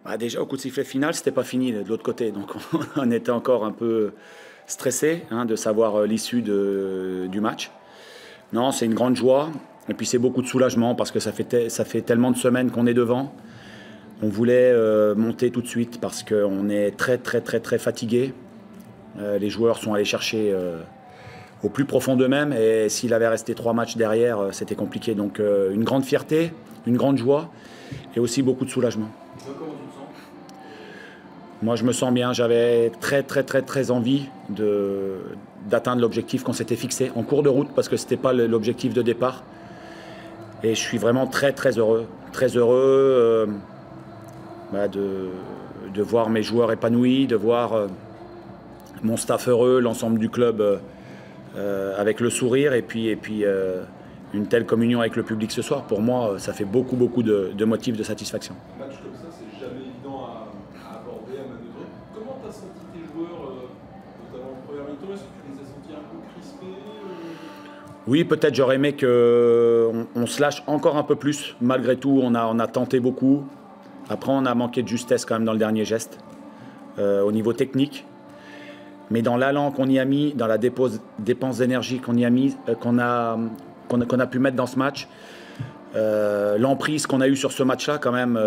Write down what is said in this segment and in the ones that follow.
Bah, déjà, au coup de sifflet final, c'était pas fini de l'autre côté. Donc, on était encore un peu stressé de savoir l'issue du match. Non, c'est une grande joie. Et puis, c'est beaucoup de soulagement parce que ça fait tellement de semaines qu'on est devant. On voulait monter tout de suite parce qu'on est très, très, très, très fatigué. Les joueurs sont allés chercher au plus profond d'eux-mêmes. Et s'il avait resté 3 matchs derrière, c'était compliqué. Donc, une grande fierté, une grande joie et aussi beaucoup de soulagement. Comment tu te sens? Moi, je me sens bien. J'avais très, très, très, très envie d'atteindre l'objectif qu'on s'était fixé en cours de route parce que ce n'était pas l'objectif de départ. Et je suis vraiment très, très heureux. Très heureux de voir mes joueurs épanouis, de voir mon staff heureux, l'ensemble du club avec le sourire et puis une telle communion avec le public ce soir. Pour moi, ça fait beaucoup, beaucoup de motifs de satisfaction. Un match comme ça, c'est jamais évident à aborder, à manœuvrer. Comment tu as senti tes joueurs, notamment en première mi-temps? Est-ce que tu les as sentis un peu crispés? Oui, peut-être j'aurais aimé qu'on se lâche encore un peu plus. Malgré tout, on a tenté beaucoup. Après, on a manqué de justesse quand même dans le dernier geste, au niveau technique. Mais dans l'allant qu'on y a mis, dans la dépense d'énergie qu'on y a mis, qu'on a pu mettre dans ce match, l'emprise qu'on a eue sur ce match-là, quand même,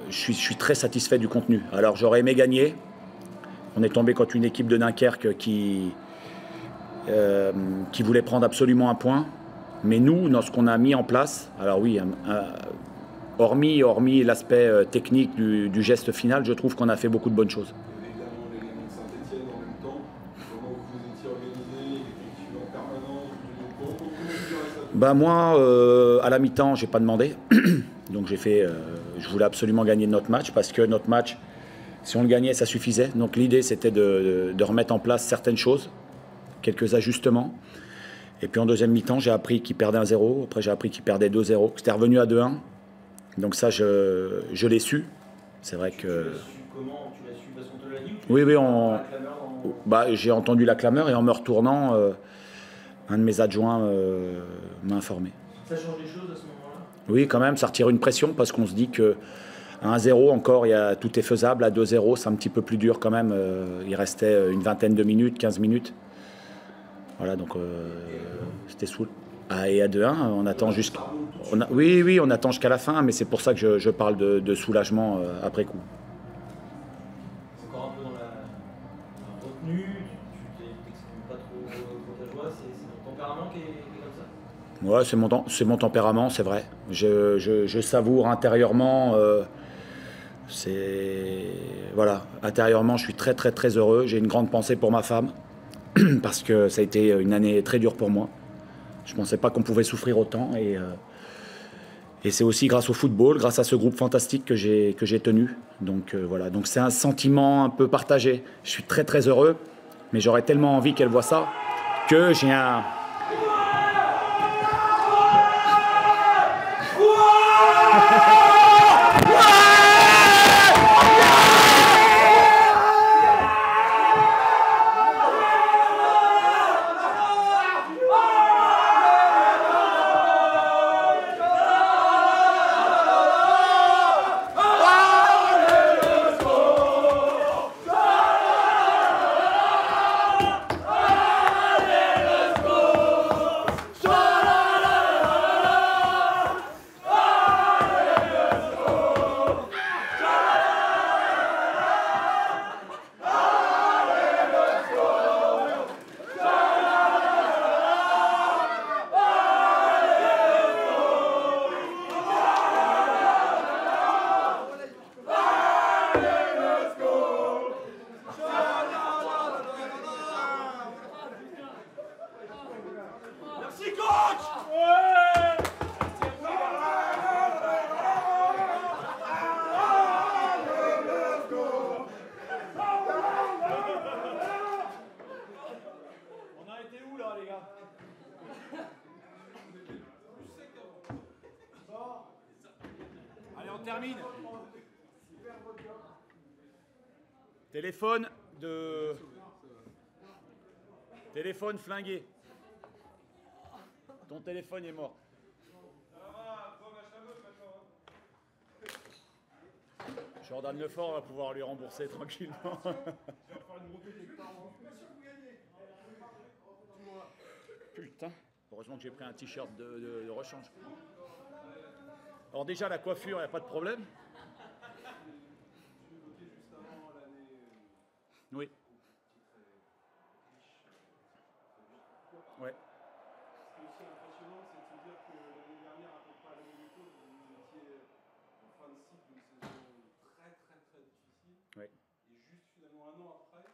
je suis très satisfait du contenu. Alors j'aurais aimé gagner. On est tombé contre une équipe de Dunkerque qui voulait prendre absolument un point. Mais nous, dans ce qu'on a mis en place, alors oui, hormis l'aspect technique du geste final, je trouve qu'on a fait beaucoup de bonnes choses. Évidemment, l'élément de Saint-Etienne en même temps. Comment vous étiez organisé, effectué en permanence? Comment tu dirais ça? Bah moi, à la mi-temps, j'ai pas demandé. Donc je voulais absolument gagner notre match parce que notre match, si on le gagnait, ça suffisait. Donc l'idée, c'était de remettre en place certaines choses, quelques ajustements. Et puis en deuxième mi-temps, j'ai appris qu'ils perdaient 1-0. Après, j'ai appris qu'ils perdaient 2-0. C'était revenu à 2-1. Donc ça, je l'ai su. C'est vrai que... Tu l'as su comment? Tu l'as su parce qu'on te l'a dit ou tu Oui, l'as oui, su par la clameur dans... j'ai entendu la clameur et en me retournant, un de mes adjoints m'a informé. Ça change les choses à ce moment-là? Oui, quand même, ça retire une pression parce qu'on se dit que à 1-0 encore, tout est faisable. À 2-0, c'est un petit peu plus dur quand même. Il restait une vingtaine de minutes, 15 minutes. Voilà, donc c'était saoul. Et à 2-1, on attend jusqu'à... Oui, on attend jusqu'à la fin, mais c'est pour ça que je parle de soulagement après coup. C'est encore un peu dans la retenue, tu t'exprimes pas trop ta joie, c'est ton tempérament qui est comme ça? Ouais, c'est mon tempérament, c'est vrai. Je savoure intérieurement. Voilà, intérieurement, je suis très, très, très heureux. J'ai une grande pensée pour ma femme parce que ça a été une année très dure pour moi. Je ne pensais pas qu'on pouvait souffrir autant et c'est aussi grâce au football, grâce à ce groupe fantastique que j'ai tenu. Donc voilà, donc c'est un sentiment un peu partagé. Je suis très, très heureux, mais j'aurais tellement envie qu'elle voit ça que j'ai un... Merci coach! On a été où là les gars? Allez, on termine. Téléphone flingué. Ton téléphone est mort. Ça va, match à gauche maintenant. Jordan Lefort va pouvoir lui rembourser tranquillement. Je vais faire une montée quelque part. Je suis pas sûr que vous gagnez. Putain, heureusement que j'ai pris un t-shirt de rechange. Alors déjà, la coiffure, il n'y a pas de problème. Tu évoquais juste avant l'année Oui. qui est très riche. Ouais. Ce qui est aussi impressionnant, c'est de se dire que l'année dernière, à peu près à la même époque, vous étiez en fin de cycle d'une saison très difficile. Ouais. Et juste finalement un an après,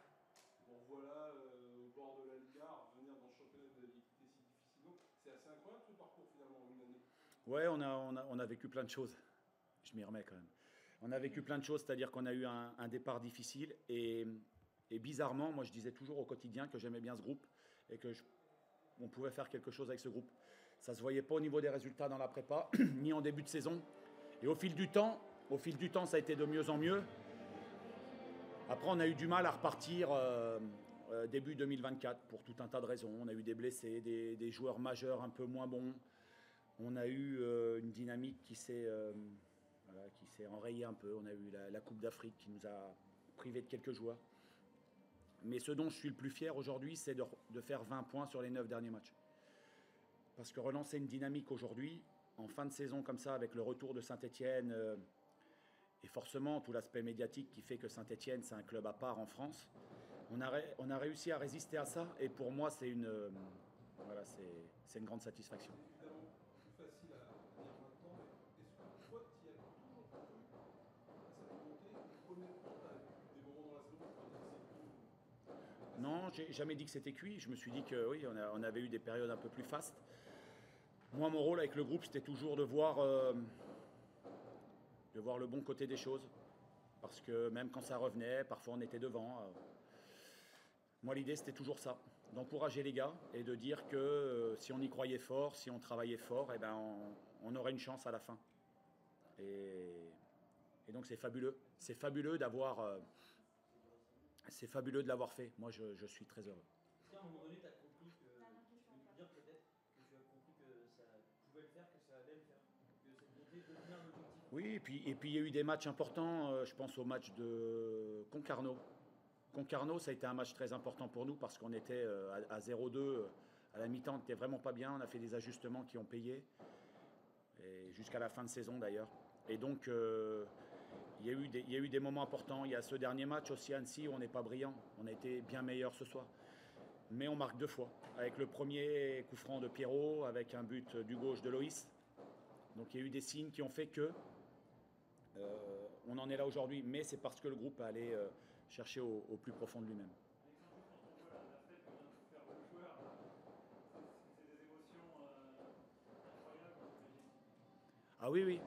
bon voilà, au bord de la Liga, à revenir dans le championnat de l'équité si difficilement. C'est assez incroyable ce parcours finalement en une année. Ouais, on a vécu plein de choses. Je m'y remets quand même. On a vécu plein de choses, c'est-à-dire qu'on a eu un départ difficile et bizarrement, moi je disais toujours au quotidien que j'aimais bien ce groupe et que on pouvait faire quelque chose avec ce groupe. Ça ne se voyait pas au niveau des résultats dans la prépa, ni en début de saison. Et au fil du temps, ça a été de mieux en mieux. Après, on a eu du mal à repartir début 2024 pour tout un tas de raisons. On a eu des blessés, des joueurs majeurs un peu moins bons. On a eu une dynamique qui s'est enrayée un peu. On a eu la Coupe d'Afrique qui nous a privés de quelques joueurs. Mais ce dont je suis le plus fier aujourd'hui, c'est de faire 20 points sur les 9 derniers matchs. Parce que relancer une dynamique aujourd'hui, en fin de saison comme ça, avec le retour de Saint-Etienne, et forcément tout l'aspect médiatique qui fait que Saint-Etienne, c'est un club à part en France, on a réussi à résister à ça. Et pour moi, c'est une grande satisfaction. Évidemment, plus facile à dire maintenant, mais est-ce que toi, tu y as toujours cru à cette remontée? Honnêtement, tu as eu des moments dans la saison où tu as dit que c'est Non, j'ai jamais dit que c'était cuit. Je me suis dit que oui, on avait eu des périodes un peu plus fastes. Moi, mon rôle avec le groupe, c'était toujours de voir le bon côté des choses. Parce que même quand ça revenait, parfois on était devant. Moi, l'idée, c'était toujours ça, d'encourager les gars et de dire que si on y croyait fort, si on travaillait fort, eh ben, on aurait une chance à la fin. Et donc, c'est fabuleux. C'est fabuleux d'avoir... c'est fabuleux de l'avoir fait. Moi, je suis très heureux. Est-ce qu'à un moment donné, tu as compris que, tu peux nous dire peut-être que tu as compris que ça pouvait le faire, que ça allait le faire, que cette montée devenir un objectif? Oui, et puis il y a eu des matchs importants. Je pense au match de Concarneau. Concarneau, ça a été un match très important pour nous parce qu'on était à 0-2 à la mi-temps. On n'était vraiment pas bien. On a fait des ajustements qui ont payé. Et jusqu'à la fin de saison d'ailleurs. Et donc, il y a eu des moments importants. Il y a ce dernier match aussi à Annecy où on n'est pas brillant. On a été bien meilleur ce soir. Mais on marque 2 fois. Avec le premier coup franc de Pierrot, avec un but du gauche de Loïs. Donc il y a eu des signes qui ont fait que on en est là aujourd'hui. Mais c'est parce que le groupe est allé chercher au plus profond de lui-même. Ah oui,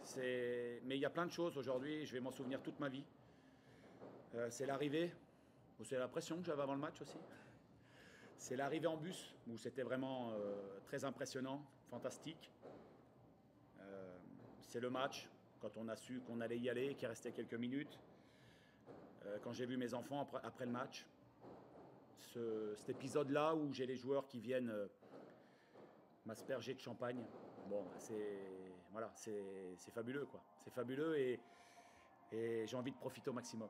mais il y a plein de choses aujourd'hui, je vais m'en souvenir toute ma vie. C'est l'arrivée, ou c'est la pression que j'avais avant le match aussi. C'est l'arrivée en bus, où c'était vraiment très impressionnant, fantastique. C'est le match, quand on a su qu'on allait y aller, qu'il restait quelques minutes. Quand j'ai vu mes enfants après le match, cet épisode-là où j'ai les joueurs qui viennent m'asperger de champagne. Bon, c'est fabuleux, quoi. C'est fabuleux et j'ai envie de profiter au maximum.